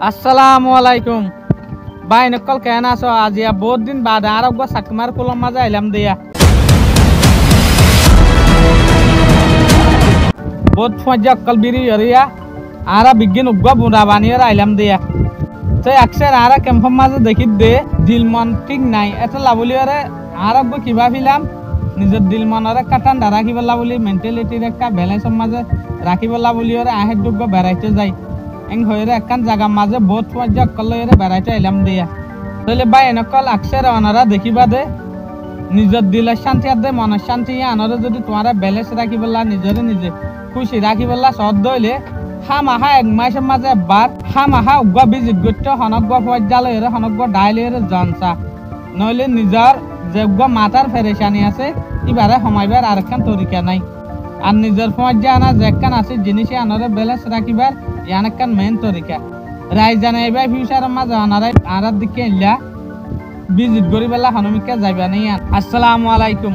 আসসালামু আলাইকুম ভাই নকল কেন আছো আজিয়া বহুত দিন বাদ আর একবার সাকমার কুলম মাঝে আইলাম দিয়া বহুত ফজা অকল বিরি হরিয়া আরা বিজ্ঞান উগ্র বুড়া বানিয়ে আইলাম দিয়া তো আকসের আরা ক্যাম্পের মাঝে দেখি দে দিল মন ঠিক নাই এটা লাবলি আরে আর একবার কিবা ফিলাম নিজের দিল মনরে কাটান রাখিবলা বলি মেন্টালিটির একটা ব্যালেন্সের মাঝে রাখিবলা বলি ওরে আহের যোগ্য বেড়াইতে যাই এং হইরে একখান জায়গা মাঝে বহুত মজা করলে বেড়াইতে এলাম দিয়া তাহলে ভাই এনেকল আকসের অনারা দেখিবা দে নিজের দিলের শান্তি আর দে মনের শান্তি আনরে যদি তোমার ব্যালেন্স রাখিবলা নিজরে নিজে খুশি রাখিবলা সদ হইলে হামাহা এক মাসের মাঝে একবার হামাহা উগ্র বিজিত গত্য হনগ্য পর্যালয় হনগ্য ডাইলের জনসা নইলে নিজের যে উগ্র মাথার ফেরেশানি আছে এবারে সময়বার আর একখান তরিকা নাই আর নিজের পর্যায়ে আনা যেখান আছে জিনিসে আনরে ব্যালেন্স রাখিবার ইয়ান একখান মেন তরিকা রাই জানাইবা ফিউচারের মাঝে আনারাই আরার দিকে ইল্লা ভিজিট করি বেলা হনুমিকা যাইবা নেই। আসসালামু আলাইকুম।